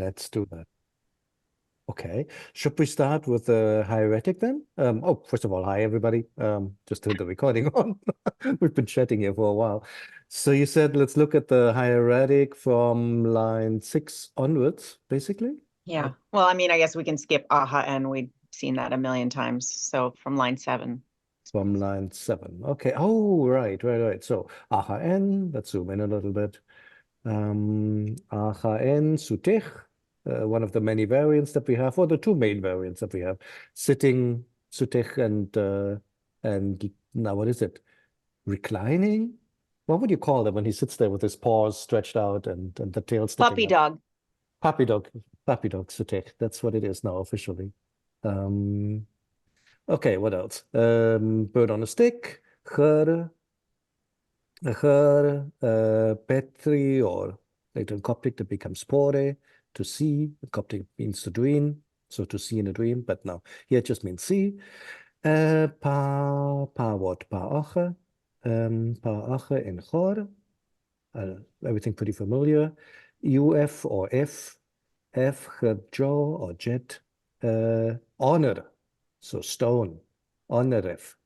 Let's do that. Okay. Should we start with the hieratic then? Oh, first of all, hi everybody. Just turned the recording on. We've been chatting here for a while. So you said let's look at the hieratic from line 6 onwards, basically? Yeah. Well, I mean, I guess we can skip aha and we've seen that a million times. So from line 7. From line 7. Okay. Oh, right. So aha n, let's zoom in a little bit. Aha n sutich, one of the many variants that we have, or the two main variants that we have. Sitting, sutich, and now what is it? Reclining? What would you call it when he sits there with his paws stretched out and the tail sticking Puppy up? dog. Puppy dog, sutich. That's what it is now officially. Okay, what else? Bird on a stick, her, petri, or later in Coptic that becomes pore, to see. In Coptic means to dream, so to see in a dream, but now here it just means see. What? Pa ache in chor. Everything pretty familiar. UF or F, jo or jet. Honor, so stone. Honoref.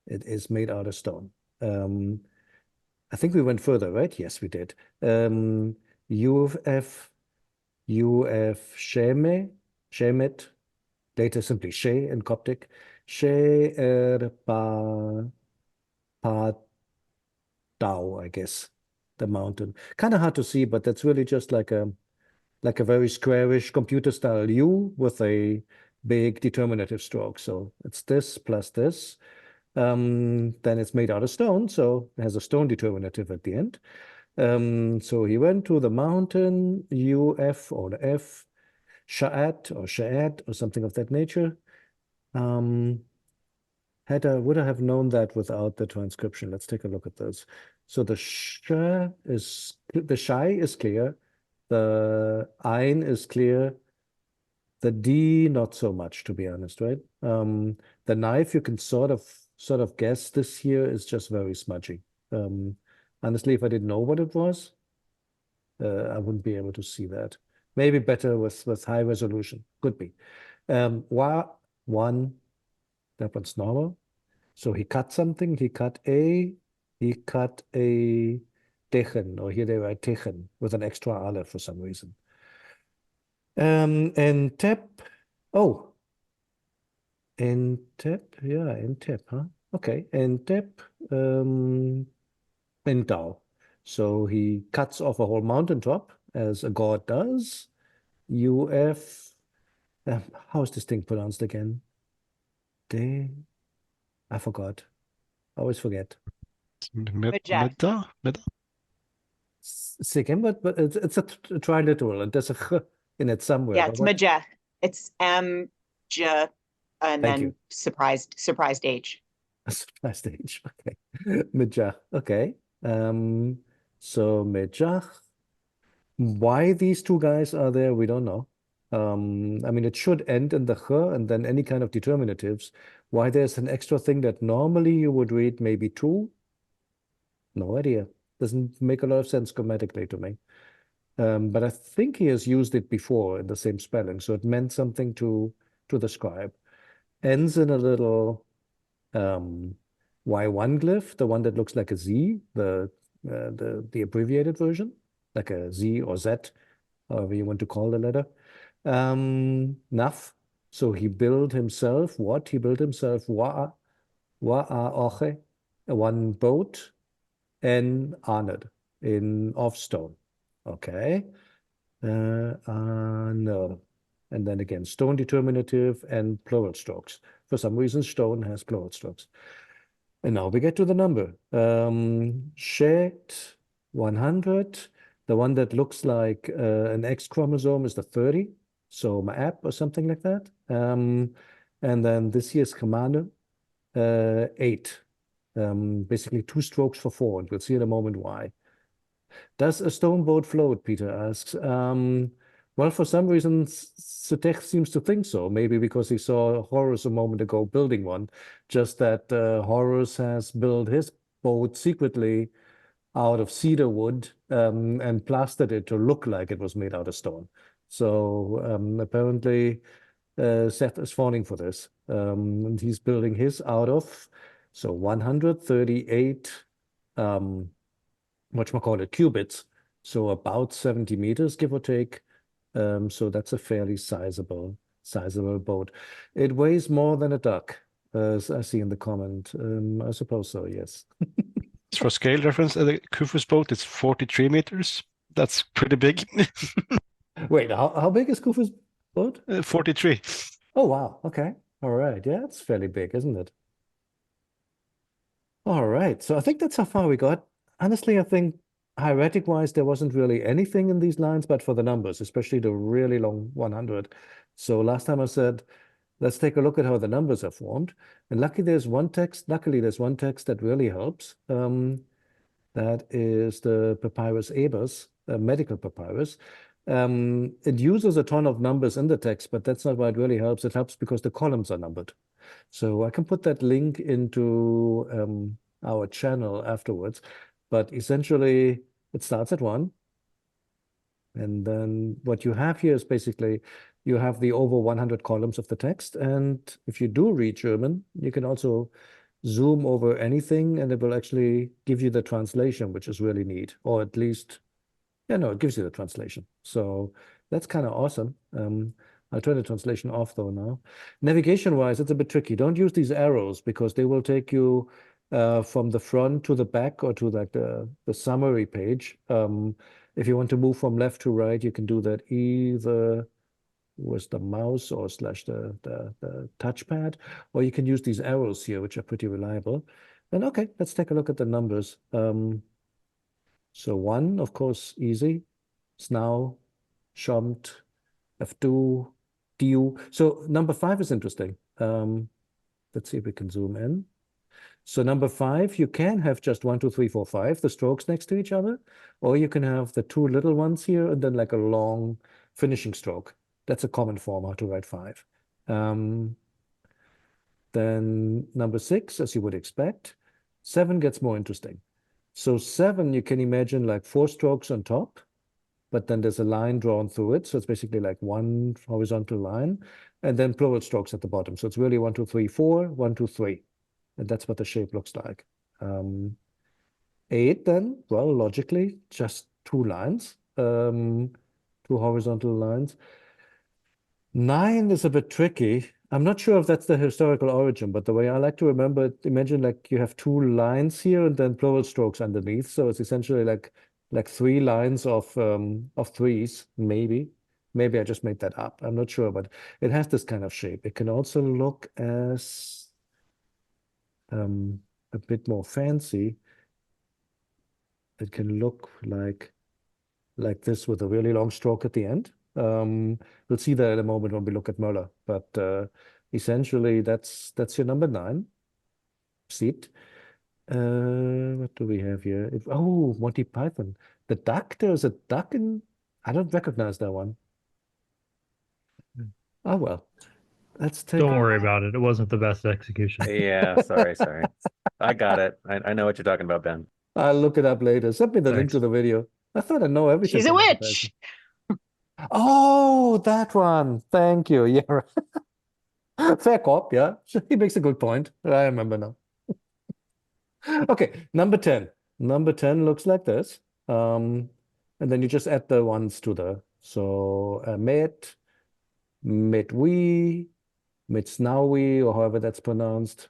It is made out of stone. I think we went further, right? Yes, we did. UF sheme, shemet, later simply she in Coptic. She pa Tao, I guess, the mountain. Kind of hard to see, but that's really just like a very squarish computer style U with a big determinative stroke. So it's this plus this. Then it's made out of stone, so it has a stone determinative at the end. So he went to the mountain, UF or the F, Sha'at or Sha'at or something of that nature. Would I have known that without the transcription? Let's take a look at this. So the shai is clear, the ein is clear, the D not so much, to be honest, right? The knife you can sort of guess. This here is just very smudgy. Honestly, if I didn't know what it was, I wouldn't be able to see that. Maybe better with high resolution. Could be. One, that one's normal. So he cut something. He cut a techen, or here they write techen with an extra aleph for some reason. And tep. Oh, and tep. Yeah, and tep, huh? Okay, and tep. And Tao. So he cuts off a whole mountaintop, as a god does. UF. How is this thing pronounced again? I forgot. I always forget. Meda? Second, but it's a triliteral, and there's a ch in it somewhere. Yeah, it's Majeh. It's M-J and Thank then you. surprised H. Surprised H. Okay. Medjach. Okay. So Medjach. Why these two guys are there, we don't know. I mean, it should end in the ch and then any kind of determinatives. Why there's an extra thing that normally you would read maybe two? No idea. Doesn't make a lot of sense grammatically to me. But I think he has used it before in the same spelling, so it meant something to the scribe. Ends in a little Y1 glyph, the one that looks like a Z, the abbreviated version, like a Z or Z, however you want to call the letter. Naf. So he built himself what? He built himself wa'a oche, one boat, and honored of stone. Okay. No. And then again, stone determinative and plural strokes. For some reason, stone has plural strokes. And now we get to the number. Shet 100. The one that looks like an X chromosome is the 30. So Ma'ap or something like that. And then this here's Kamane, 8. Basically 2 strokes for 4, and we'll see in a moment why. Does a stone boat float, Peter asks. Well, for some reason, Seth seems to think so. Maybe because he saw Horus a moment ago building one. Just that Horus has built his boat secretly out of cedar wood and plastered it to look like it was made out of stone. So apparently Seth is falling for this. And he's building his out of 138 whatchamacallit qubits, so about 70 meters, give or take. So that's a fairly sizable boat. It weighs more than a duck, as I see in the comment. I suppose so, yes. For scale reference, the Khufu's boat is 43 meters. That's pretty big. Wait, how big is Khufu's boat? 43. Oh, wow. Okay. All right. Yeah, it's fairly big, isn't it? All right. So I think that's how far we got. Honestly, I think hieratic-wise, there wasn't really anything in these lines, but for the numbers, especially the really long 100. So last time I said, let's take a look at how the numbers are formed. And luckily, there's one text that really helps. That is the Papyrus Ebers, a medical papyrus. It uses a ton of numbers in the text, but that's not why it really helps. It helps because the columns are numbered. So I can put that link into our channel afterwards. But essentially, it starts at 1. And then what you have here is basically you have the over 100 columns of the text. And if you do read German, you can also zoom over anything and it will actually give you the translation, which is really neat. Or at least, yeah, no, it gives you the translation. So that's kind of awesome. I'll turn the translation off though now. Navigation-wise, it's a bit tricky. Don't use these arrows because they will take you from the front to the back or to like the summary page. If you want to move from left to right, you can do that either with the mouse or slash the touchpad, or you can use these arrows here, which are pretty reliable. And okay, let's take a look at the numbers. So 1, of course, easy. Snau, Schomt, F2, DU. So number 5 is interesting. Let's see if we can zoom in. So number 5, you can have just 1, 2, 3, 4, 5, the strokes next to each other, or you can have the 2 little ones here and then like a long finishing stroke. That's a common form how to write 5. Then number 6, as you would expect. 7 gets more interesting. So 7, you can imagine like 4 strokes on top, but then there's a line drawn through it. So it's basically like 1 horizontal line, and then plural strokes at the bottom. So it's really 1, 2, 3, 4, 1, 2, 3. And that's what the shape looks like. 8 then, well, logically, just 2 lines, 2 horizontal lines. 9 is a bit tricky. I'm not sure if that's the historical origin, but the way I like to remember it, imagine like you have 2 lines here and then plural strokes underneath. So it's essentially like 3 lines of 3s, maybe. Maybe I just made that up. I'm not sure, but it has this kind of shape. It can also look as a bit more fancy. It can look like this with a really long stroke at the end. We'll see that in a moment when we look at Möller, but essentially that's your number 9. Seat. What do we have here? Oh, Monty Python. The duck, there's a duck in, I don't recognize that one. Oh, well, let's take. Don't worry about it. It wasn't the best execution. Yeah, sorry. I got it. I know what you're talking about, Ben. I'll look it up later. Send me the link Thanks. to the video. I thought I know everything. She's a from Monty witch. Python. Oh, that one. Thank you. Yeah, right. Fair cop, yeah. He makes a good point. I remember now. Okay, number 10. Number 10 looks like this. And then you just add the ones to the, so met, metwi, metsnawi, or however that's pronounced,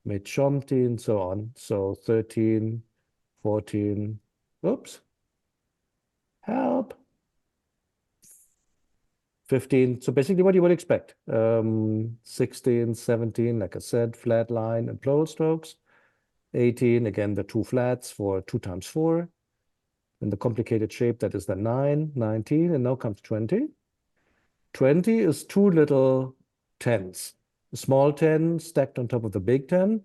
metshomti, and so on. So 13, 14, oops, help. 15, so basically what you would expect. 16, 17, like I said, flat line and plural strokes. 18, again, the 2 flats for 2 times 4. And the complicated shape, that is the 9, 19, and now comes 20. 20 is 2 little 10s. A small 10 stacked on top of the big 10.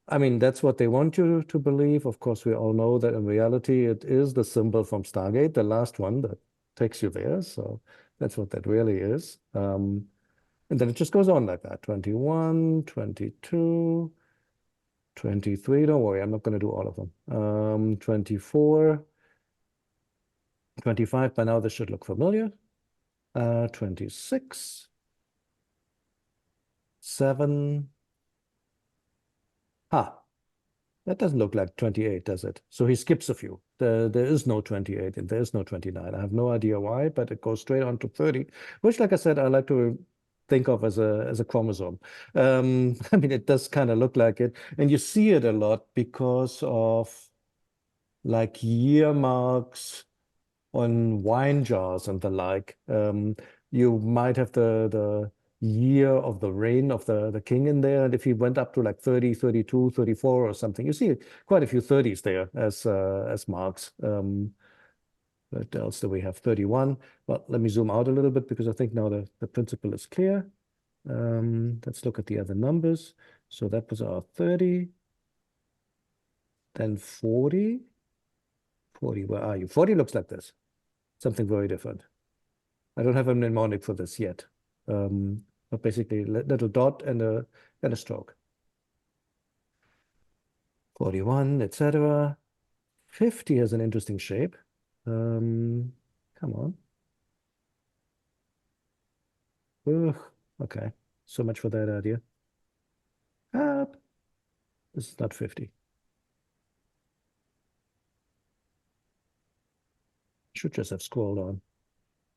I mean, that's what they want you to believe. Of course, we all know that in reality, it is the symbol from Stargate, the last one that takes you there. So that's what that really is. And then it just goes on like that. 21, 22, 23. Don't worry, I'm not going to do all of them. 24, 25. By now, this should look familiar. 26, 7. Ah, that doesn't look like 28, does it? So he skips a few. There is no 28 and there is no 29. I have no idea why, but it goes straight on to 30, which, like I said, I like to think of as a chromosome. I mean, it does kind of look like it, and you see it a lot because of like year marks on wine jars and the like. You might have the year of the reign of the king in there, and if he went up to like 30, 32, 34 or something, you see quite a few 30s there as marks. What else do we have? 31. Well, let me zoom out a little bit because I think now the principle is clear. Let's look at the other numbers. So that was our 30, then 40. 40, where are you? 40 looks like this. Something very different. I don't have a mnemonic for this yet. But basically little dot and a stroke. 41, etc. 50 has an interesting shape. Come on. Ugh, okay, so much for that idea. Up. This is not 50. Should just have scrolled on.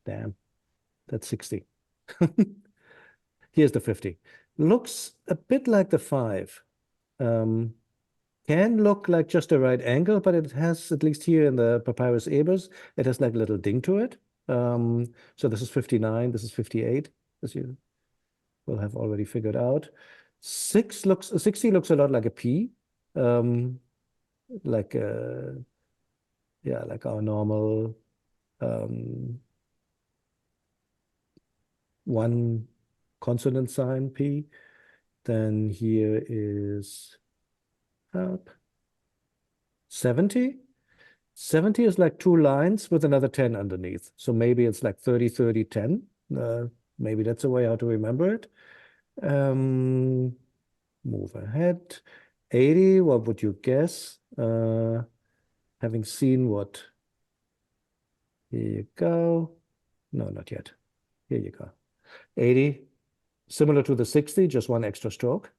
Damn, that's 60. Here's the 50. Looks a bit like the 5. Can look like just a right angle, but it has, at least here in the Papyrus Ebers, it has like a little ding to it. So this is 59, this is 58, as you will have already figured out. 60 looks a lot like a P, like yeah, like our normal one consonant sign P. Then here is up 70. 70 is like 2 lines with another 10 underneath. So maybe it's like 30, 30, 10. Maybe that's a way how to remember it. Move ahead. 80, what would you guess? Having seen what? Here you go. No, not yet. Here you go. 80, similar to the 60, just one extra stroke.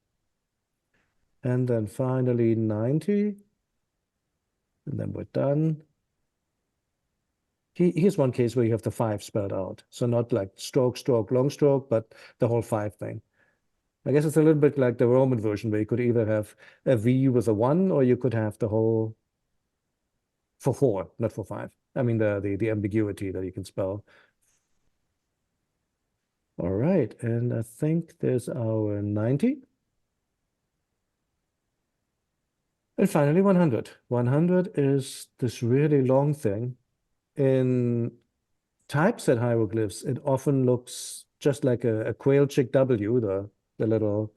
And then finally 90. And then we're done. Here's one case where you have the 5 spelled out. So not like stroke, stroke, long stroke, but the whole 5 thing. I guess it's a little bit like the Roman version where you could either have a V with a 1 or you could have the whole for 4, not for 5. I mean the ambiguity that you can spell. All right, and I think there's our 90. And finally 100. 100 is this really long thing. In typeset hieroglyphs, it often looks just like a quail chick W, the little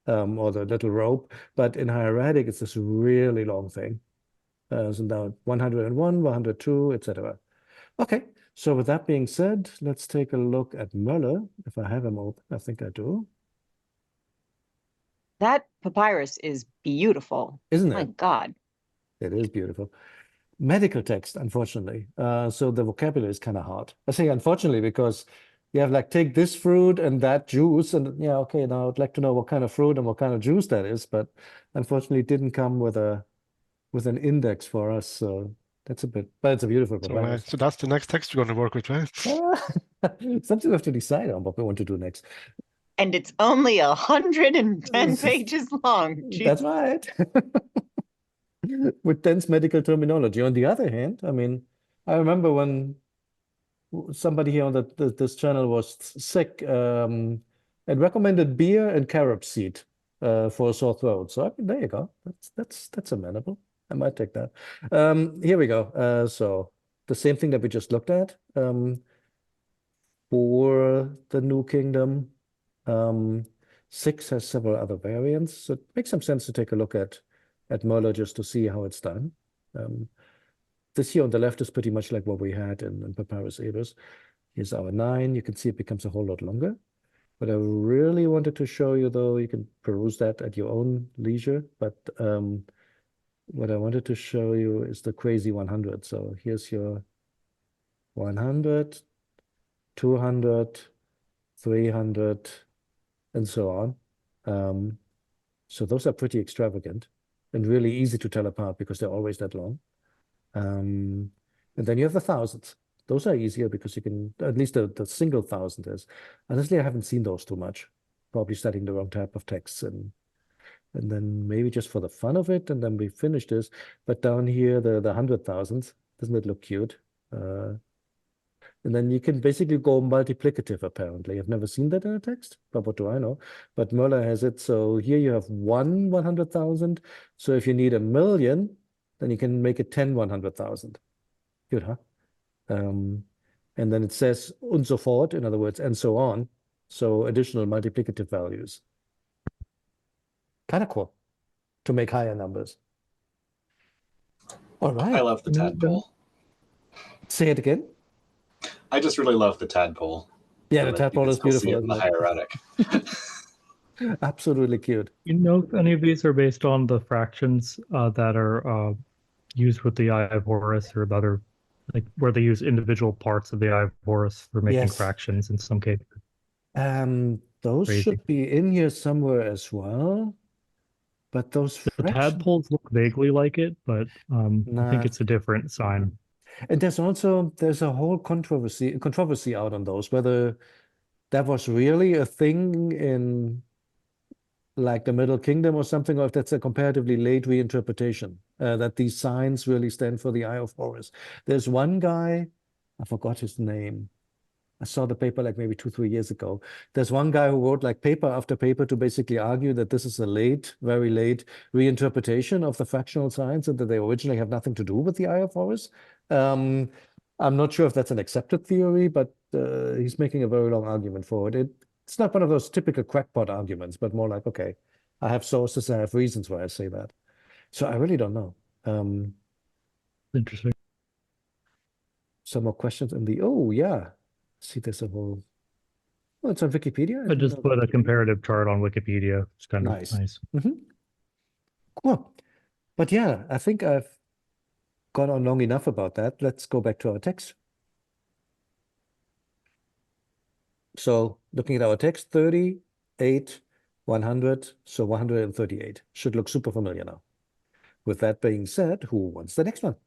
or the little rope, but in hieratic, it's this really long thing. So now 101, 102, etc. Okay, so with that being said, let's take a look at Möller, if I have him open. I think I do. That papyrus is beautiful. Isn't My it? God. It is beautiful. Medical text, unfortunately. So the vocabulary is kind of hard. I say unfortunately because you have like take this fruit and that juice, and yeah, okay, now I'd like to know what kind of fruit and what kind of juice that is, but unfortunately it didn't come with an index for us. So that's a bit, but it's a beautiful papyrus. So that's the next text we're going to work with, right? Something we have to decide on what we want to do next. And it's only 110 pages long. Jeez. That's right. With dense medical terminology. On the other hand, I mean, I remember when somebody here on this channel was sick and recommended beer and carob seed for a sore throat. So I mean, there you go. That's amenable. I might take that. Here we go. So the same thing that we just looked at for the New Kingdom. 6 has several other variants, so it makes some sense to take a look at Möller just to see how it's done. This here on the left is pretty much like what we had in Papyrus Ebers. Here's our 9. You can see it becomes a whole lot longer. What I really wanted to show you, though, you can peruse that at your own leisure, but what I wanted to show you is the crazy 100. So here's your 100. 200, 300, and so on. So those are pretty extravagant and really easy to tell apart because they're always that long. And then you have the thousands. Those are easier because you can, at least the single thousand is. Honestly, I haven't seen those too much. Probably studying the wrong type of texts and then maybe just for the fun of it, and then we finish this. But down here, the 100,000s, doesn't it look cute? And then you can basically go multiplicative, apparently. I've never seen that in a text, but what do I know? But Möller has it. So here you have 100,000. So if you need 1,000,000, then you can make it 10 100,000. Good, huh? And then it says und so fort, in other words, and so on. So additional multiplicative values. Kind of cool to make higher numbers. All right. I love the tadpole. Say it again. I just really love the tadpole. Yeah, So the that you tadpole can is still see beautiful, it in the isn't hieratic. Absolutely cute. You know if any of these are based on the fractions that are used with the Eye of Horus or the other, like where they use individual parts of the Eye of Horus for making Yes. fractions in some cases? Those Crazy. should be in here somewhere as well. But those The fractions, tadpoles look vaguely like it, but I Nah. think it's a different sign. and there's a whole controversy out on those, whether that was really a thing in like the Middle Kingdom or something, or if that's a comparatively late reinterpretation, that these signs really stand for the Eye of Horus. There's one guy, I forgot his name. I saw the paper like maybe 2-3 years ago. There's one guy who wrote like paper after paper to basically argue that this is a late, very late reinterpretation of the fractional signs and that they originally have nothing to do with the Eye of Horus. I'm not sure if that's an accepted theory, but he's making a very long argument for it. It's not one of those typical crackpot arguments, but more like, okay, I have sources, I have reasons why I say that. So I really don't know. Interesting. Some more questions in the, oh yeah. See, there's a whole, oh, it's on Wikipedia. I didn't just know put that. a comparative chart on Wikipedia. It's kind Nice. of nice. Cool. But yeah, I think I've gone on long enough about that. Let's go back to our text. So looking at our text, 38, 100, so 138. Should look super familiar now. With that being said, who wants the next one?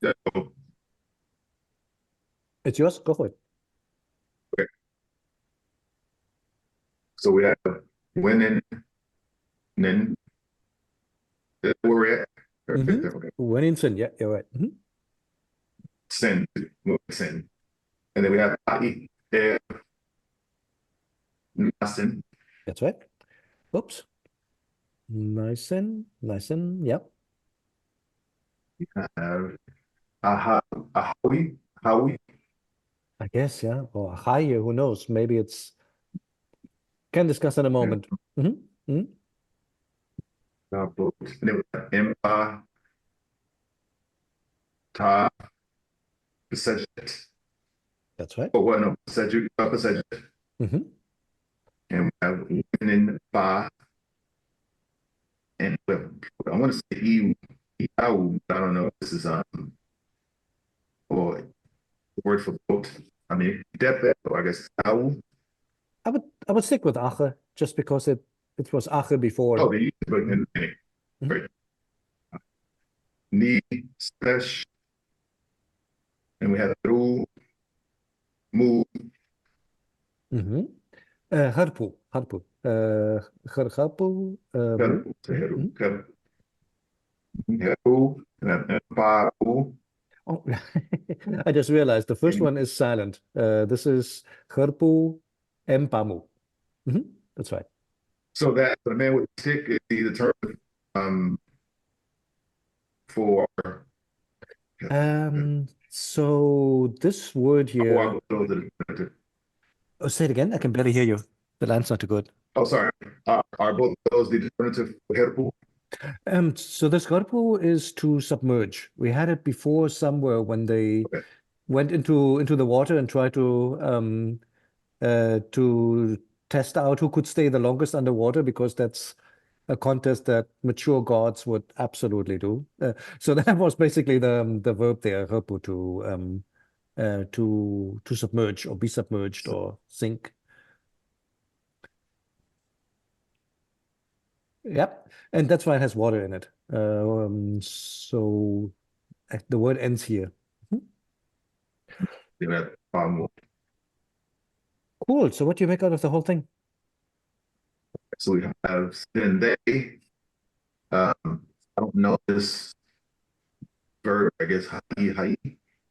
Yeah. It's yours. Go for it. So we have winning, then where we're at. Okay. Wennington. Yeah, you're right. Sin, sin. And then we have I, Nasin, That's right. Oops. Nice and yep. Ahawi, Howie, I guess, yeah. Or higher, who knows? Maybe it's can discuss in a moment. and then we have Empa, Ta, Pasajet. That's right. Oh, what? No, Pasajet, Mhm. and we have winning Ba, and I want to say Iau, I don't know if this is or the word for boat. I mean, Depe, or I guess Au. I would stick with Ache just because it was Ache before. Oh, they use it, but in Mhm. right. Ni, Spesh, and we have Ru, Mu, Mhm. Harpu. Harpu. Harpu. Heru, Heru, Heru, Heru, and Paru, Oh, I just realized the first one is silent. This is Harpu Empamu. That's right. So that the man with the stick is the term for So this word here. Oh, say it again. I can barely hear you. The line's not too good. Oh, sorry. Are both of those the alternative for Heru? So this Harpu is to submerge. We had it before somewhere when they Okay. went into the water and tried to test out who could stay the longest underwater because that's a contest that mature gods would absolutely do. So that was basically the verb there, herpu, to submerge or be submerged or sink. Yep, and that's why it has water in it. So the word ends here. They have far more. Cool. So what do you make out of the whole thing? So we have then they. I don't know this verb. I guess hai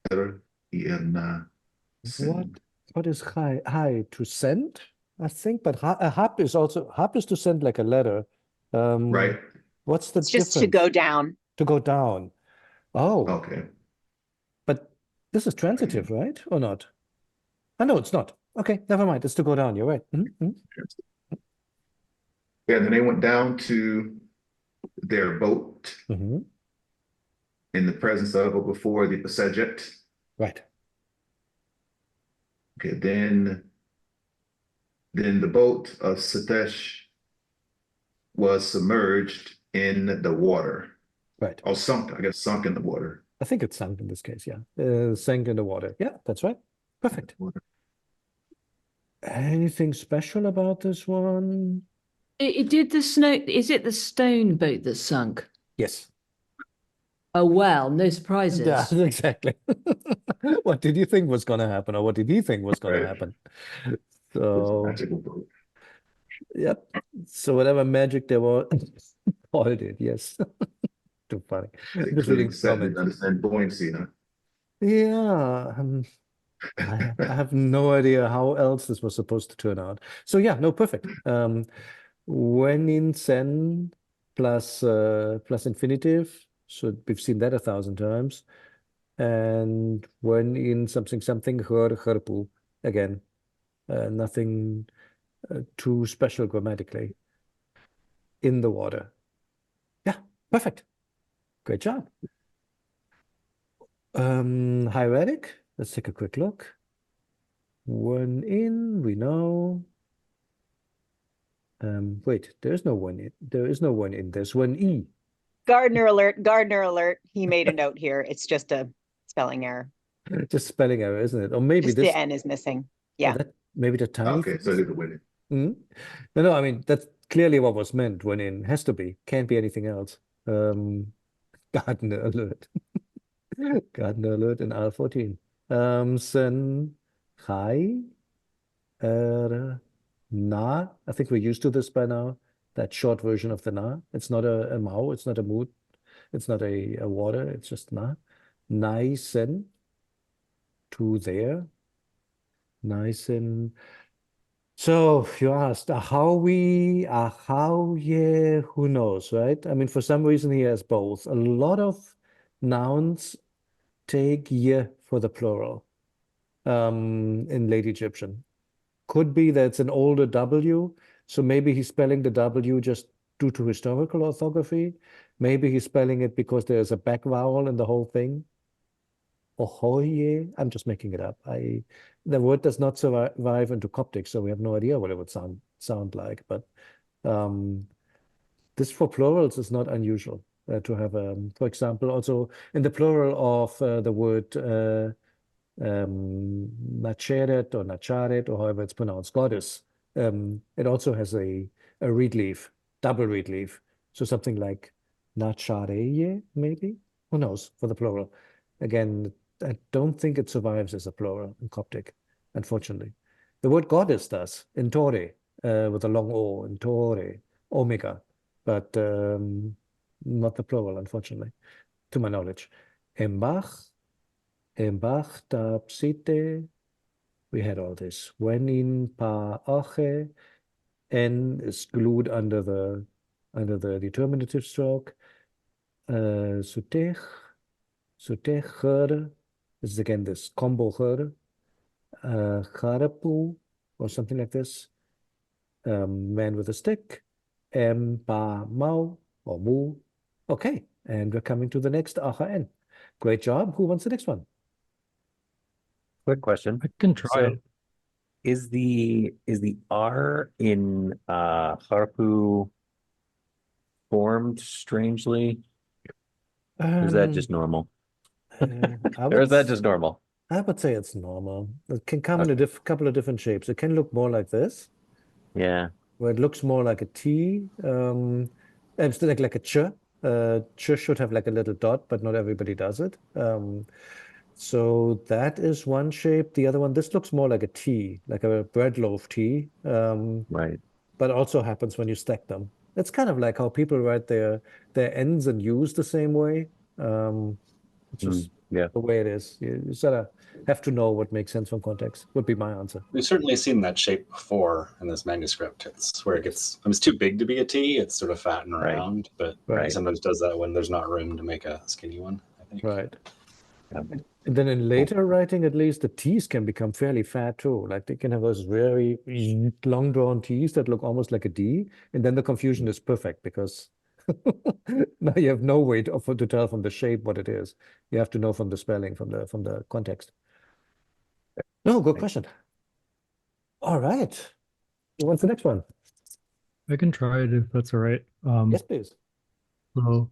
better in What is high to send? I think, but hap is to send like a letter. right. What's the It's just to difference? go down. To go down. Oh, Okay. but this is transitive, right? Or not? Oh, no, it's not. Okay, never mind. It's to go down. You're right. Yeah, then they went down to their boat in the presence of or before the subject. Right. Okay, then the boat of Satesh was submerged in the water. Right. Or sunk, I guess sunk in the water. I think it's sunk in this case, yeah. Sank in the water. Yeah, that's right. Perfect. Anything special about this one? It did the snow. Is it the stone boat that sunk? Yes. Oh, well, no surprises. Yeah, exactly. What did you think was going to happen, or what did he think was going to happen? So, Magical boat. yep. So whatever magic there was, Paul did, yes. Too funny. They Just clearly reading said comments. didn't understand buoyancy, huh? Yeah, I have no idea how else this was supposed to turn out. So yeah, no, perfect. When in sen plus infinitive, so we've seen that 1,000 times. And when in something herpu, again, nothing too special grammatically. In the water. Yeah, perfect. Great job. Hieratic, let's take a quick look. When in, we know. Wait, there is no one in. There is no one in. There's one E. Gardener alert, gardener alert. He made a note here. It's just a spelling error. Just spelling error, isn't it? Or maybe Just this. the N is missing. Oh, Yeah. maybe the tiny. Okay, so it is a winning. No, I mean that's clearly what was meant when in. Has to be. Can't be anything else. Gardener alert. Gardener alert in R14. Sen Hai Na. I think we're used to this by now. That short version of the Na. It's not a Mao, it's not a mood, it's not a water, it's just Na. Nai Sen to there. Nice. So you asked, how yeah, who knows, right? I mean, for some reason he has both. A lot of nouns take ye for the plural in late Egyptian. Could be that it's an older W, so maybe he's spelling the W just due to historical orthography. Maybe he's spelling it because there's a back vowel in the whole thing. Ohoye, I'm just making it up. The word does not survive into Coptic, so we have no idea what it would sound like. But this for plurals is not unusual to have, for example, also in the plural of the word Nacheret or Nacharet, or however it's pronounced, goddess. It also has a reed leaf, double reed leaf. So something like Nachareye, maybe? Who knows, for the plural. Again, I don't think it survives as a plural in Coptic, unfortunately. The word goddess does, in Tore, with a long O, in Tore, Omega, but not the plural, unfortunately, to my knowledge. Embach, Tapsite, we had all this. When in pa ache, N is glued under the determinative stroke. Sutech, Her, this is again this combo Her. Harapu, or something like this. Man with a stick. Pa Mau, or Mu. Okay, and we're coming to the next N. Great job. Who wants the next one? Quick question. I can try So, it. is the R in Harpu formed strangely? Or is that Um, just normal? I Or is that would just normal? I would say it's normal. It can come in a couple of different shapes. It can look more like this, Yeah. where it looks more like a T. And still like a ch. Ch should have like a little dot, but not everybody does it. So that is one shape. The other one, this looks more like a T, like a bread loaf T. Right. But also happens when you stack them. It's kind of like how people write their N's and U's the same way. It's just Yeah. the way it is. You sort of have to know what makes sense from context, would be my answer. We've certainly seen that shape before in this manuscript. It's where it gets, I mean, it's too big to be a T. It's sort of fat and Right. round, but Right. he sometimes does that when there's not room to make a skinny one, I think. Right. Yeah. And then in later writing, at least, the T's can become fairly fat too. Like they can have those very long drawn T's that look almost like a D. And then the confusion is perfect because now you have no way to tell from the shape what it is. You have to know from the spelling, from the context. No, good question. All right. What's the next one? I can try it if that's all right. Yes, please. So,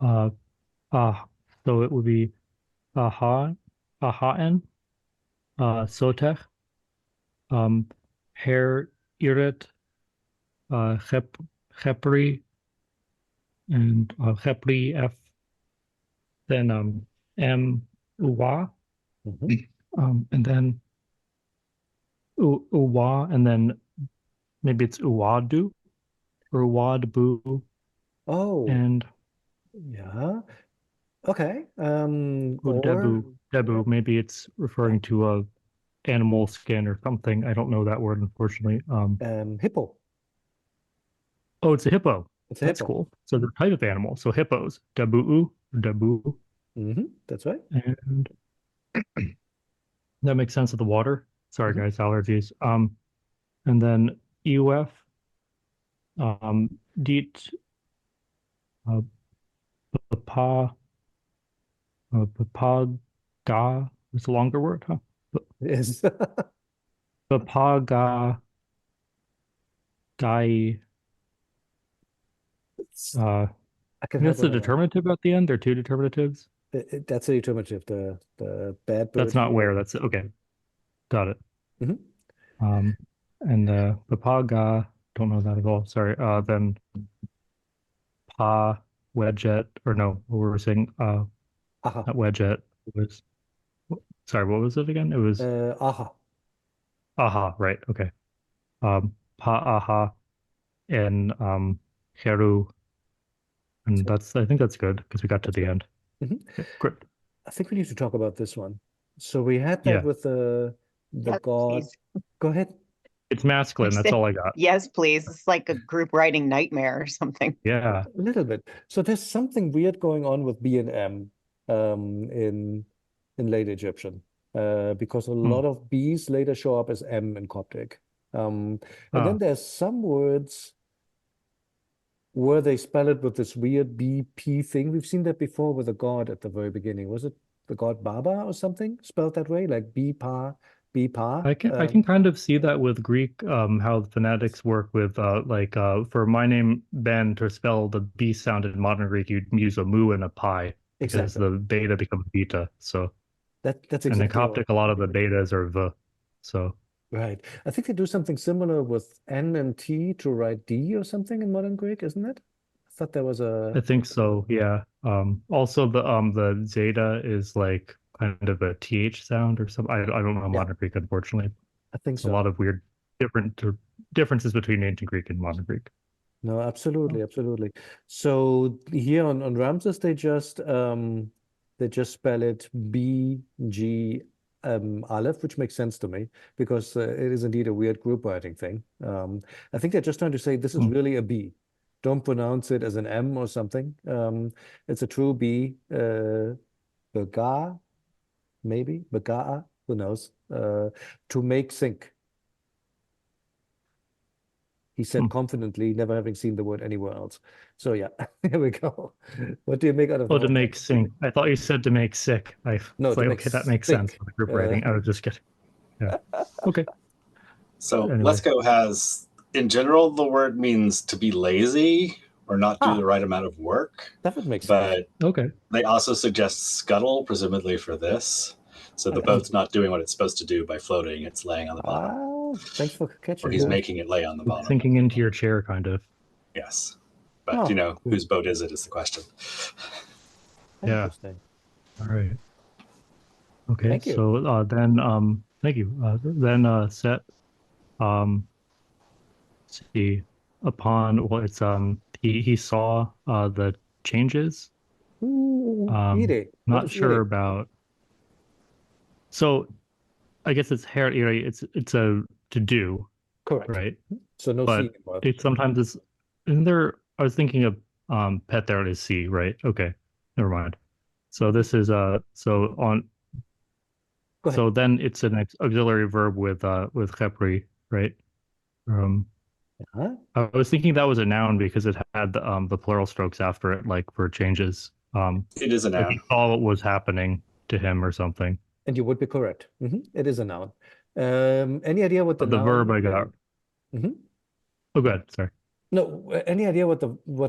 so it would be aha, ahaen, sotech, hair irit, hepri, and hepri f, then m uwa, and then uwa, and then maybe it's uwadu or uwadbu, Oh, and yeah. Okay. debu. Maybe it's referring to a animal skin or something. I don't know that word, unfortunately. Hippo. Oh, it's a hippo. It's a That's hippo. cool. So the type of animal. So hippos, debu, That's right. and that makes sense of the water. Sorry, guys, allergies. And then EUF, deet, papa, ga. It's a longer word, huh? Yes. Papaga, gai. I can That's help the with that. determinative at the end. There are two determinatives. That's a determinative. The bad bird That's not here. where. That's okay. Got it. Mhm. And papaga. Don't know that at all. Sorry. Then pa wedget or no, what were we saying? Aha. Not wedget. It was. Sorry, what was it again? It was Aha. aha. Right. Okay. Pa aha and heru. And I think that's good because we got to the end. Mhm. Okay, great. I think we need to talk about this one. So we had that Yeah. with the Yes, god. please. Go ahead. It's masculine. That's all I got. Yes, please. It's like a group writing nightmare or something. Yeah. A little bit. So there's something weird going on with B and M in late Egyptian because a lot of B's later show up as M in Coptic. And then there's some words where they spell it with this weird BP thing. We've seen that before with a god at the very beginning. Was it the god Baba or something spelled that way, like B-pa? I can kind of see that with Greek, how the phonetics work with for my name Ben, to spell the B sound in modern Greek, you'd use a mu and a pi because Exactly. the beta becomes beta. So That's and in exactly Coptic, a lot of the betas are v. So right. I think they do something similar with N and T to write D or something in modern Greek, isn't it? I thought there was I think so. Yeah. Also the zeta is like kind of a th sound or something. I don't know modern Greek, unfortunately. I think A so. lot of weird differences between ancient Greek and modern Greek. No, absolutely, absolutely. So here on Ramses, they just spell it BG Aleph, which makes sense to me because it is indeed a weird group writing thing. I think they're just trying to say this is really a B. Don't pronounce it as an M or something. It's a true B. Baga, maybe Bagaa, who knows? To make sync. He said confidently, never having seen the word anywhere else. So yeah, here we go. What do you make out of Oh, that? to make sync. I thought you said to make sick. No, it's to like, make okay, that makes sync. sense for the group writing. I was just kidding. Yeah. Okay. So Anyway. Let's Go has, in general, the word means to be lazy, or not do the right amount of work. That would make sense. But Okay. they also suggest scuttle, presumably for this. So the boat's not doing what it's supposed to do by floating; it's laying on the bottom. Thanks for catching Or he's that. making it lay on the bottom. Sinking into your chair, kind of. Yes, but cool. Whose boat is it? Is the question. Yeah. Interesting. All right. Okay. Thank you. So then, thank you. Then Seth, see, it's he saw the changes. Hieratic. What Not is sure Hieratic? about. So, I guess it's it's a to do, Correct. right? So no But C involved. it sometimes is. Isn't there? I was thinking of pet there is C, right? Okay, never mind. So this is so on. Go ahead. So then it's an auxiliary verb with Khepri, right? Huh? I was thinking that was a noun because it had the plural strokes after it, like for changes. It is a Like noun. he saw what was happening to him or something. And you would be correct. It is a noun. Any idea what the But the noun? verb I got. Mhm. Oh, go ahead. Sorry. No, any idea what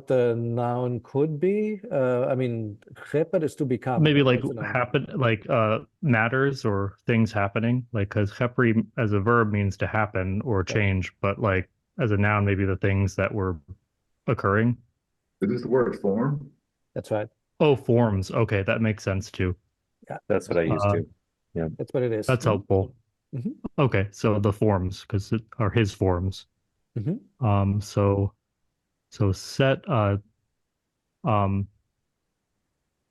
the noun could be? I mean, Khepr is to become. Maybe right? like That's a noun. happen, like matters or things happening. Like because Khepri as a verb means to happen or change, but like as a noun, maybe the things that were occurring. Is this the word form? That's right. Oh, forms. Okay, that makes sense too. That's what I used to. That's what it is. That's helpful. Mhm. Okay, so the forms, because it are his forms. Mhm. So set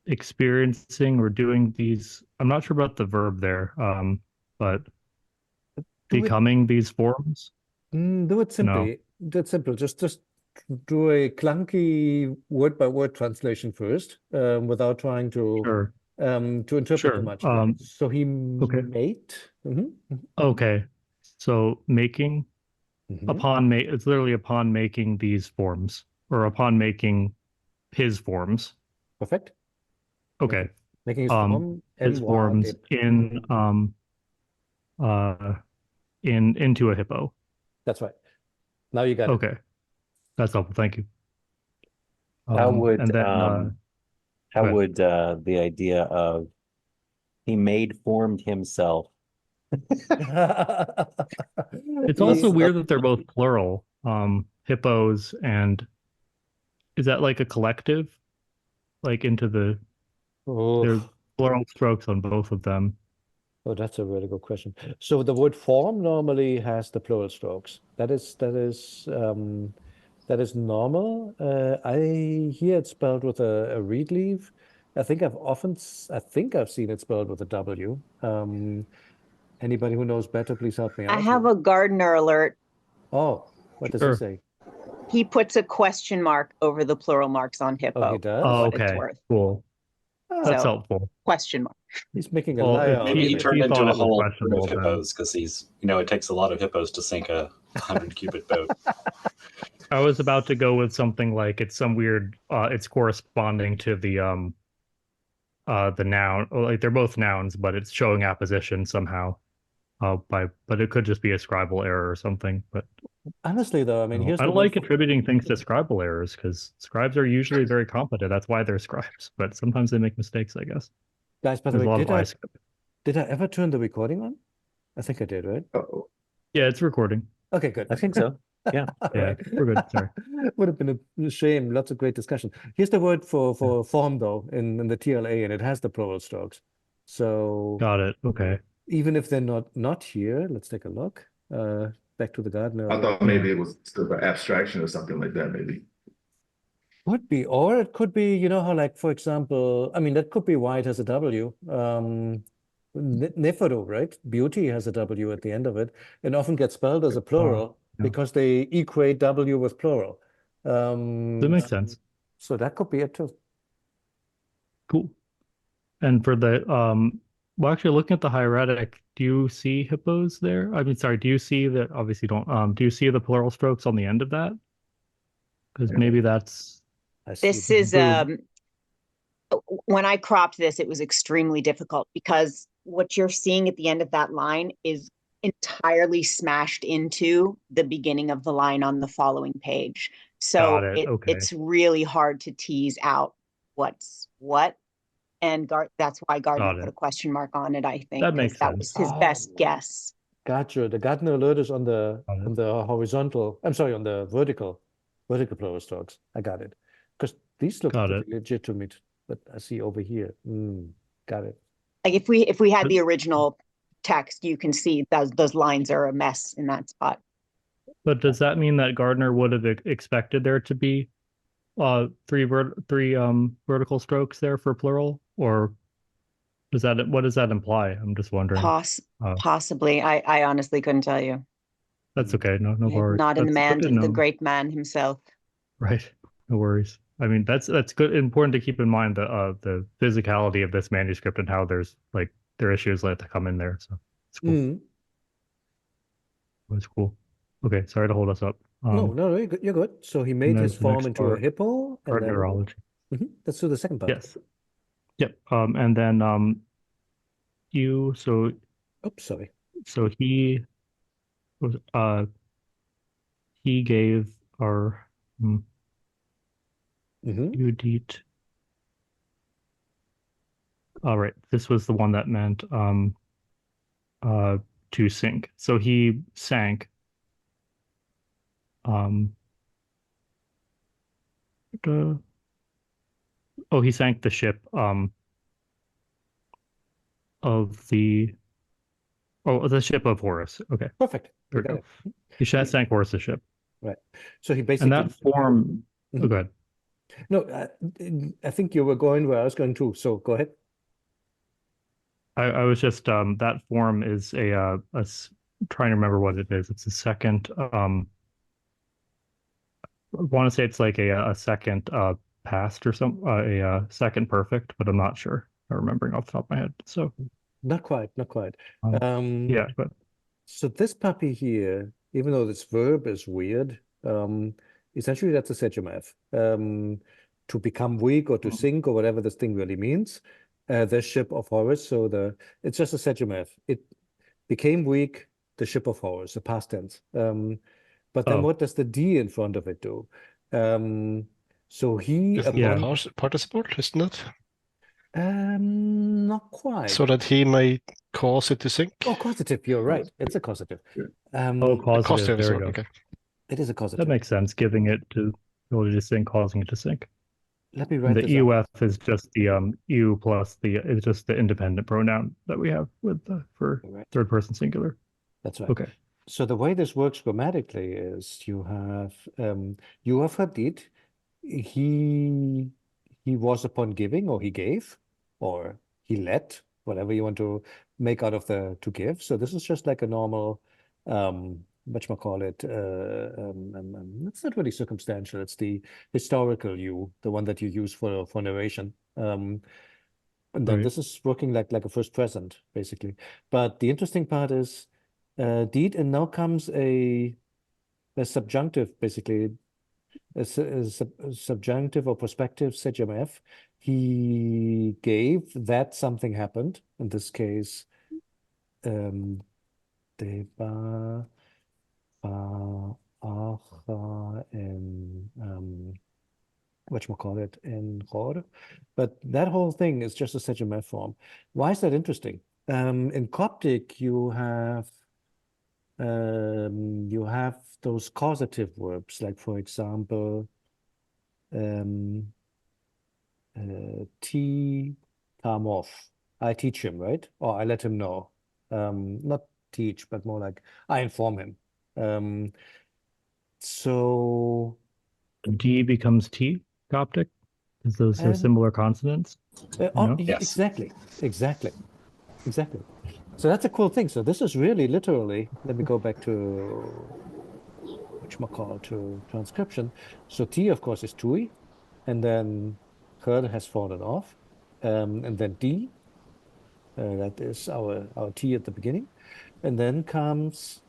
experiencing or doing these. I'm not sure about the verb there, but Do it, becoming these forms. do it simply. That's simple. Just do a clunky word by word translation first, without trying to Sure. to interpret Sure. too much. So he Okay. made. Okay. So making Mhm. it's literally upon making these forms or upon making his forms. Perfect. Okay. Making his form His forms into a hippo. That's right. Now you got it. Okay. That's helpful. Thank you. How would and then how ahead. would the idea of he formed himself? It's also weird that they're both plural. Hippos and is that like a collective? Like into there's plural strokes on both of them. Oh, that's a really good question. So the word form normally has the plural strokes. That is normal. I hear it spelled with a reed leaf. I think I've seen it spelled with a W. Anybody who knows better, please help me out. I have a gardener alert. Oh, what does Sure. he say? He puts a question mark over the plural marks on hippo. Oh, he does? for Oh, what it's okay. worth. Cool. That's So- helpful. Question mark. He's making a Well, liar if out Maybe of he it. turned he into thought a it was whole herd questionable, of then- hippos because it takes a lot of hippos to sink a 100-cubit boat. I was about to go with something like it's some weird it's corresponding to the noun, or like they're both nouns, but it's showing apposition somehow. But it could just be a scribal error or something. But Honestly, though, I mean, here's I the don't word like for- attributing things to scribal errors because scribes are usually very competent. That's why they're scribes, but sometimes they make mistakes, I guess. Guys, by the There's a way, lot of ice. did I ever turn the recording on? I think I did, right? Uh-oh. Yeah, it's recording. Okay, good. I think so. Yeah. All Yeah, right. we're good. Sorry. Would have been a shame. Lots of great discussion. Here's the word for form, though, in the TLA, and it has the plural strokes. So Got it. Okay. even if they're not here, let's take a look. Back to the gardener. I thought maybe it was sort of an abstraction or something like that, maybe. Could be, or it could be, you know how, like, for example, I mean, that could be why it has a W. Neferu, right? Beauty has a W at the end of it, and often gets spelled as a plural yeah. because they equate W with plural. That makes sense. So that could be it too. Cool. And for the well, actually, looking at the hieratic, do you see hippos there? I mean, sorry, do you see that? Obviously, you don't. Do you see the plural strokes on the end of that? Because maybe that's. I see This it. is when I cropped this, it was extremely difficult because what you're seeing at the end of that line is entirely smashed into the beginning of the line on the following page. So it, okay. it's really hard to tease out what's what. And that's why Gardner Got put it. a question mark on it, I think, That 'cause makes that was sense. his best guess. Gotcha. The Gardner alert is on the Got it. horizontal. I'm sorry, on the vertical plural strokes. I got it. Because these look Got pretty it. legitimate, but I see over here. Got it. Like if we had the original text, you can see those lines are a mess in that spot. But does that mean that Gardner would have expected there to be three vertical strokes there for plural, or what does that imply? I'm just wondering. Possibly. I honestly couldn't tell you. That's okay. No worries. Not in That's good to the know. great man himself. Right. No worries. I mean, that's good. Important to keep in mind the physicality of this manuscript and how there's like there are issues that come in there. So it's cool. Mm. It's cool. Okay, sorry to hold us up. No, you're good. You're good. So he made his there's the form next into a part, hippo, and then neurology. let's do the second part. Yes. Yep. And then so Oops, sorry. so he was he gave our Udit. All right, this was the one that meant to sink. So he sank he sank the ship of the ship of Horus. Okay, Perfect. there we go. He sank Horus' ship. Right. So he basically and that form. Oh, go ahead. No, I think you were going where I was going too. So go ahead. I was just that form is trying to remember what it is. It's a second. I want to say it's like a second past or some a second perfect, but I'm not sure. I'm remembering off the top of my head. So not quite. yeah, but so this puppy here, even though this verb is weird, essentially that's a sedumef. To become weak or to sink or whatever this thing really means. The ship of Horus. So it's just a sedumef. It became weak, the ship of Horus, the past tense. But then what does the D in front of it do? So he Isn't that participle, isn't it? Not quite. So that he may cause it to sink. Oh, causative, you're right. It's a causative. causative, there we go. Okay. It is a causative. That makes sense, giving it to ability to sink, causing it to sink. Let me write the this EUF is just the EU plus it's just the independent pronoun that we have with for third person singular. That's right. Okay. So the way this works grammatically is you have Hadid. He was upon giving, or he gave, or he let, whatever you want to make out of the to give. So this is just like a normal whatchamacallit, it's not really circumstantial. It's the historical you, the one that you use for narration. And then this is working like a first present, basically. But the interesting part is deed, and now comes a subjunctive, basically, a subjunctive or prospective sedumef. He gave that something happened. In this case, Deba in whatchamacallit, in Ror. But that whole thing is just a sedumef form. Why is that interesting? In Coptic, you have those causative verbs, like for example, T come off. I teach him, right? Or I let him know. Not teach, but more like I inform him. So D becomes T, Coptic? Because those are similar consonants? Yes. Exactly. So that's a cool thing. So this is really literally, let me go back to to transcription. So T, of course, is TUI, and then her has fallen off. And then D, that is our T at the beginning. And then comes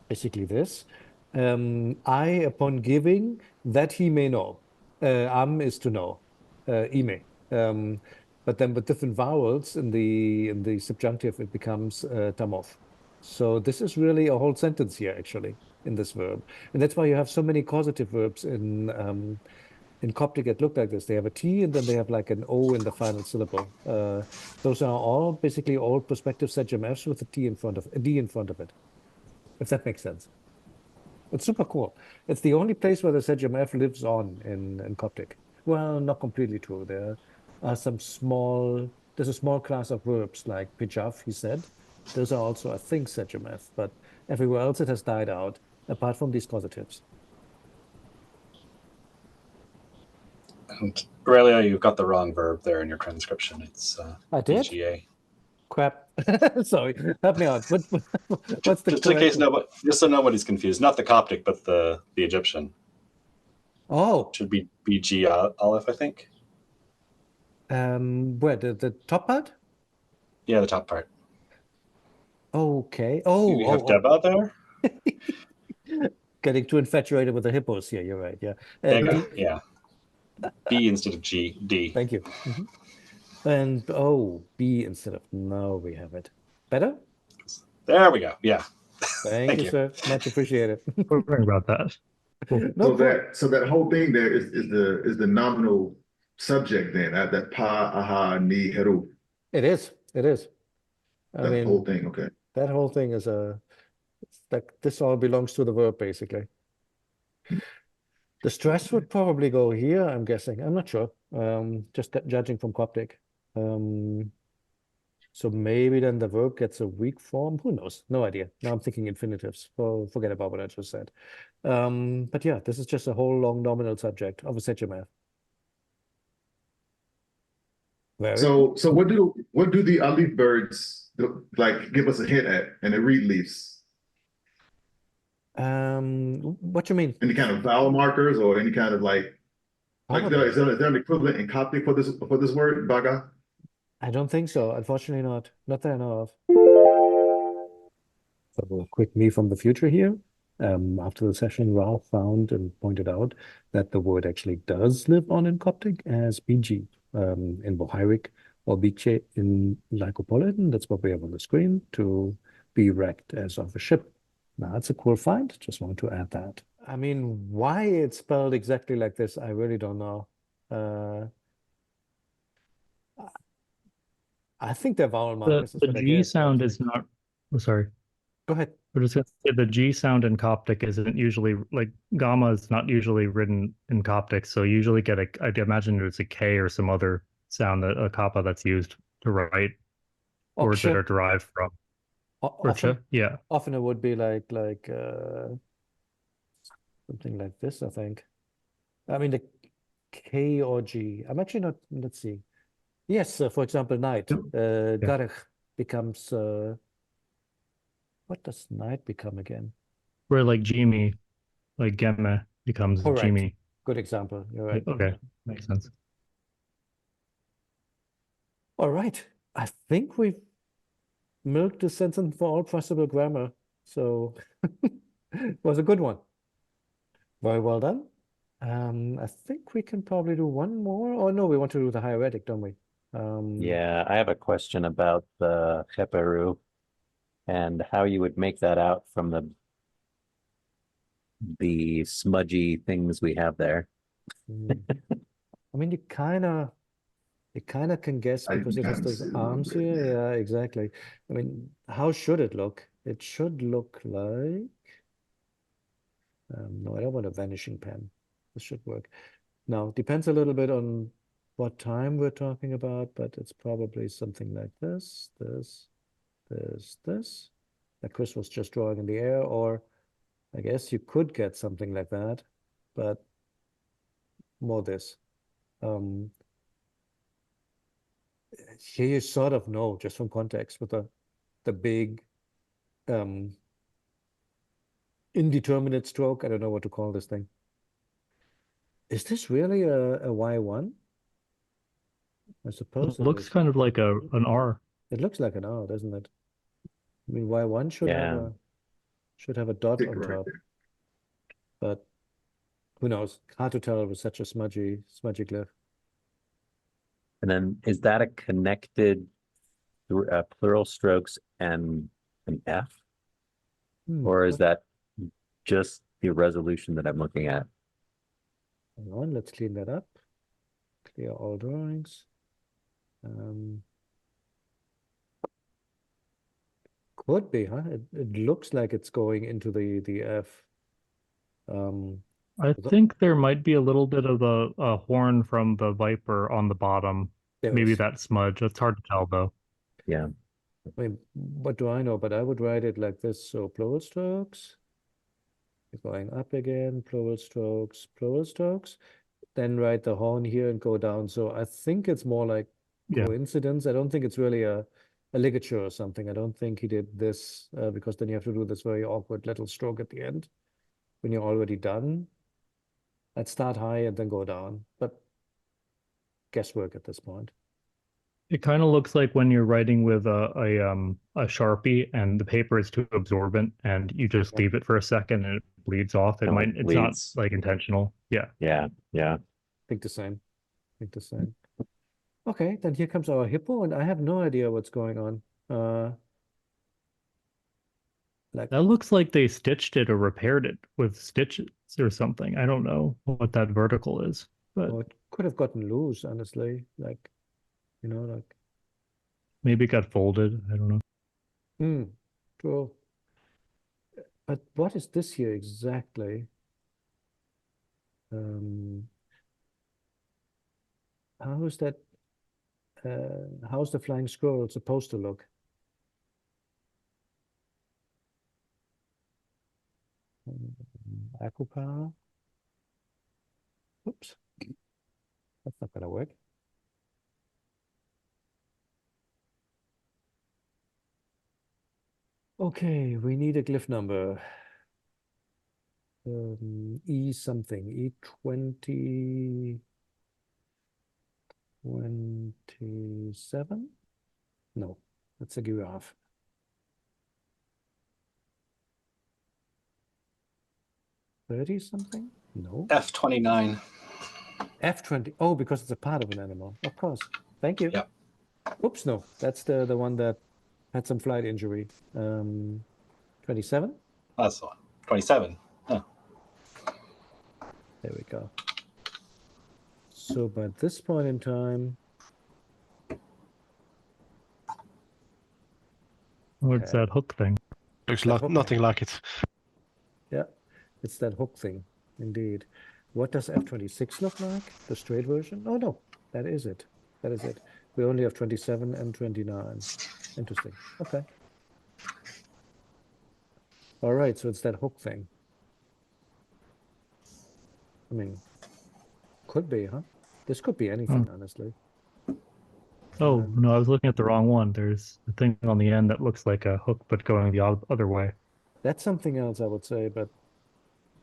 basically this. I, upon giving, that he may know. Am is to know. Ime. But then with different vowels in the subjunctive, it becomes tamof. So this is really a whole sentence here, actually. in this verb. And that's why you have so many causative verbs in Coptic that look like this. They have a T and then they have like an O in the final syllable. Those are all basically all prospective Sejm Fs with a D in front of it, if that makes sense. It's super cool. It's the only place where the Sejm F lives on in Coptic. Well, not completely true. There are there's a small class of verbs like pijaf, he said. Those are also, I think, Sejm F, but everywhere else it has died out, apart from these causatives. And Aurelia, you've got the wrong verb there in your transcription. It's I did? BGA. Crap. Sorry, help me out. What's the Just in case correction? just so nobody's confused, not the Coptic, but the Egyptian. Oh, Should be BG Aleph, I think. where the top part? Yeah, the top part. Okay. You have Deba there. Getting too infatuated with the hippos here. You're right. Yeah. There you D. go. Yeah. B instead of G. D. Thank you. And B instead of now we have it. Better? There we go. Yeah. Thank you, sir. Much appreciated. We're worrying about that. Cool. No, So that whole thing there is the nominal subject then, that pa, aha, ni, heru. it is. It is. I That mean, whole thing, okay. that whole thing is like this all belongs to the verb basically. The stress would probably go here, I'm guessing. I'm not sure. Just judging from Coptic. So maybe then the verb gets a weak form. Who knows? No idea. Now I'm thinking infinitives. Forget about what I just said. But yeah, this is just a whole long nominal subject of a Sejm F. Very So what do the alif birds like give us a hint at and the reed leaves? what you mean? Any kind of vowel markers or any kind of like Probably. is there an equivalent in Coptic for this word, baga? I don't think so. Unfortunately not. Not that I know of. So a quick me from the future here. After the session, Ralph found and pointed out that the word actually does live on in Coptic as BG in Bohairic or Biche in Lycopolitan. That's what we have on the screen, to be wrecked as of a ship. Now, that's a cool find. Just wanted to add that. I mean, why it's spelled exactly like this, I really don't know. I think they're vowel markers. Is The what I G guess, but- sound is not. Oh, sorry. Go ahead. We're just gonna say the G sound in Coptic isn't usually like gamma is not usually written in Coptic. So you usually get I'd imagine it's a K or some other sound that a kappa that's used to write words that Oksha. are derived from Often, Urcha. Yeah. often it would be like something like this, I think. I mean the K or G. I'm actually not. Let's see. Yes, for example, night. Garech becomes. What does night become again? Where like Jimmy, like Gemme becomes Correct. Jimmy. Good example. You're right. Okay, makes sense. All right. I think we've milked this sentence for all possible grammar. So it was a good one. Very well done. I think we can probably do one more. Oh no, we want to do the hieratic, don't we? Yeah, I have a question about the Heperu and how you would make that out from the smudgy things we have there. I mean, you kind of can guess I because it has can those see a little arms bit, here. yeah. Yeah, exactly. I mean, how should it look? It should look like. No, I don't want a vanishing pen. This should work. Now, depends a little bit on what time we're talking about, but it's probably something like this, this, that Chris was just drawing in the air, or I guess you could get something like that, but more this. Here you sort of know just from context with the big indeterminate stroke. I don't know what to call this thing. Is this really a Y1? I suppose It looks is. kind of like an R. It looks like an R, doesn't it? I mean, Y1 should Yeah. have a dot Stick on right top, there. but who knows? Hard to tell with such a smudgy glyph. And then is that a connected plural strokes and an F? Or is that just the resolution that I'm looking at. Hang on, let's clean that up. Clear all drawings. Could be, huh? It looks like it's going into the F. I think there might be a little bit of a horn from the Viper on the bottom. There Maybe is. that smudge. It's hard to tell though. Yeah. I mean, what do I know? But I would write it like this. So plural strokes, going up again, plural strokes, then write the horn here and go down. So I think it's more like Yeah. coincidence. I don't think it's really a ligature or something. I don't think he did this because then you have to do this very awkward little stroke at the end when you're already done. I'd start high and then go down, but guesswork at this point. It kind of looks like when you're writing with a Sharpie and the paper is too absorbent and you just Yeah. leave it for a second and it bleeds off. It Oh, might, it it's not bleeds. like intentional. Yeah. Yeah. Yeah. Think the same. Think the same. Okay, then here comes our hippo, and I have no idea what's going on. Like That looks like they stitched it or repaired it with stitches or something. I don't know what that vertical is, but oh, it could have gotten loose, honestly. Like, you know, like maybe it got folded. I don't know. true. But what is this here exactly? How is that? How's the flying squirrel supposed to look? Akupa. Oops. That's not gonna work. Okay, we need a glyph number. E something, E20, 27? No, that's a giraffe. $30 something? No. F29. F20. Oh, because it's a part of an animal. Of course. Thank you. Yep. Oops, no. That's the one that had some flight injury. 27? That's the one. 27. Oh. There we go. So by this point in time, What's Okay. that hook thing? Looks That like hook nothing thing. like it. yeah, it's that hook thing, indeed. What does F26 look like? The straight version? Oh, no, that is it. That is it. We only have 27 and 29. Interesting. Okay. All right, so it's that hook thing. I mean, could be, huh? This could be anything, honestly. Oh, no, I was looking at the wrong one. There's a thing on the end that looks like a hook, but going the other way. That's something else, I would say, but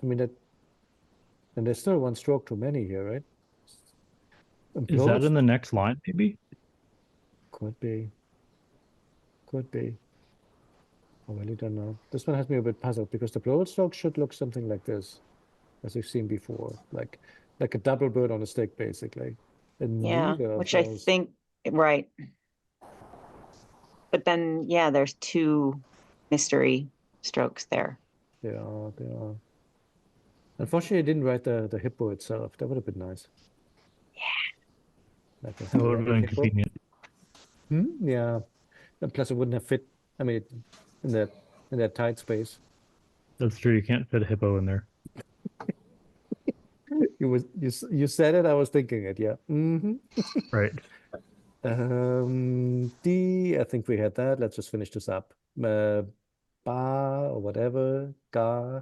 I mean, and there's still one stroke too many here, right? And Is that plurals in the next line, maybe? could be. Could be. I really don't know. This one has me a bit puzzled because the plural stroke should look something like this, as we've seen before, like a double bird on a stick, basically. And Yeah, neither of which I those. think, right. But then, yeah, there's two mystery strokes there. They are. Unfortunately, I didn't write the hippo itself. That would have been nice. Yeah. Like a That would have been hippo. convenient. Yeah. And plus, it wouldn't have fit. I mean, in that tight space. That's true. You can't fit a hippo in there. You said it. I was thinking it. Yeah. Right. D. I think we had that. Let's just finish this up. Ba or whatever. Ga.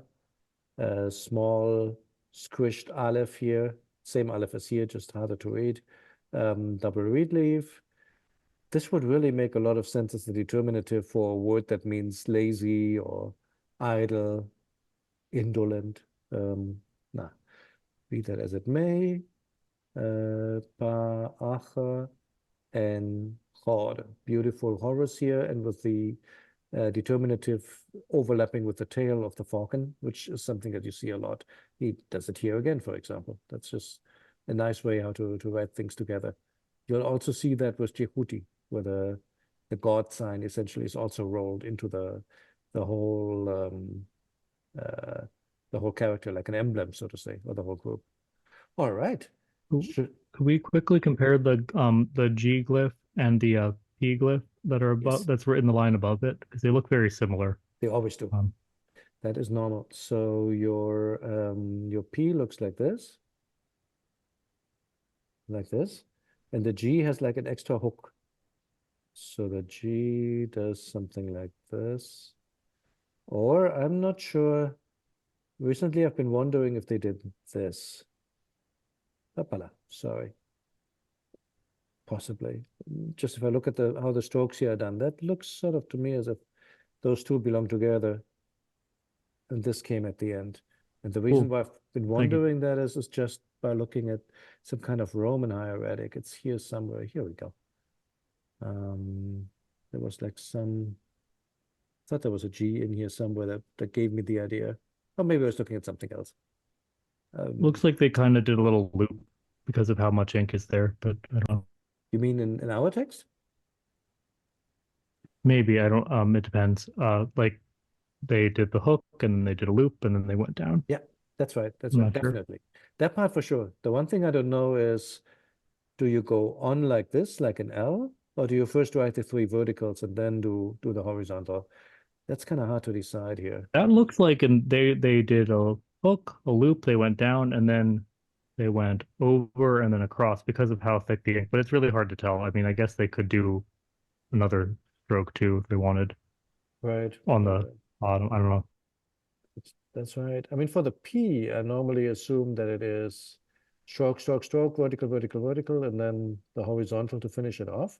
Small squished aleph here. Same aleph as here, just harder to read. Double reed leaf. This would really make a lot of sense as the determinative for a word that means lazy or idle, indolent. Nah, be that as it may. Pa, acha, and chor. Beautiful Horus here, and with the determinative overlapping with the tail of the falcon, which is something that you see a lot. He does it here again, for example. That's just a nice way how to write things together. You'll also see that with Jehuti, where the God sign essentially is also rolled into the whole the whole character, like an emblem, so to say, or the whole group. All right. Cool. Should, Could we quickly compare the G glyph and the P glyph that are above Yes. that's written the line above it? Because they look very similar. they always do. That is normal. So your P looks like this, and the G has like an extra hook. So the G does something like this, or I'm not sure. Recently, I've been wondering if they did this. Hoppala, sorry. Possibly. Just if I look at how the strokes here are done, that looks sort of to me as if those two belong together. And this came at the end. And the reason Cool. why I've been you. wondering that is just by looking at some kind of Roman hieratic. It's here somewhere. Here we go. There was like I thought there was a G in here somewhere that gave me the idea. Or maybe I was looking at something else. Looks like they kind of did a little loop because of how much ink is there, but I don't know. You mean in our text? Maybe I don't. It depends. Like they did the hook and then they did a loop and then they went down. Yeah, that's right. That's I'm right. not sure. Definitely. That part for sure. The one thing I don't know is, do you go on like this, like an L, or do you first write the 3 verticals and then do the horizontal? That's kind of hard to decide here. That looks like they did a hook, a loop, they went down, and then they went over and then across because of how thick the ink. But it's really hard to tell. I mean, I guess they could do another stroke too if they wanted Right. on the bottom. I don't know. That's right. I mean, for the P, I normally assume that it is stroke, stroke, stroke, vertical, vertical, vertical, and then the horizontal to finish it off.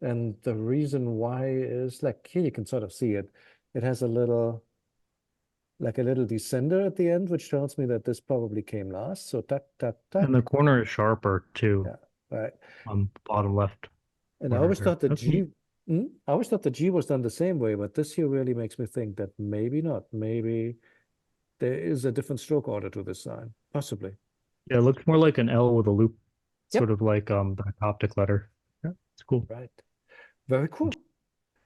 And the reason why is, like, here you can sort of see it. It has a little descender at the end, which tells me that this probably came last. So tuck, tuck, tuck. And the corner is sharper too. Yeah, right. On the bottom left. And I corner always there. thought the That's G, neat. I always thought the G was done the same way, but this here really makes me think that maybe not. Maybe there is a different stroke order to this sign, possibly. Yeah, it looks more like an L with a loop, Yep. sort of like the Coptic letter. Yeah, it's cool. Right. Very cool.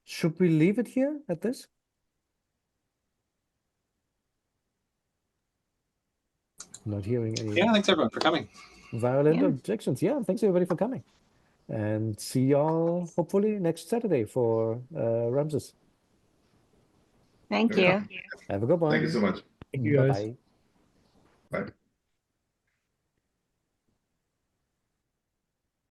Should we leave it here at this? Not hearing any Yeah, thanks everyone for coming. violent Yeah. objections. Yeah, thanks everybody for coming. And see y'all hopefully next Saturday for Ramses. Thank Yeah. you. Have a good one. Thank you so much. Thank you guys. Bye-bye.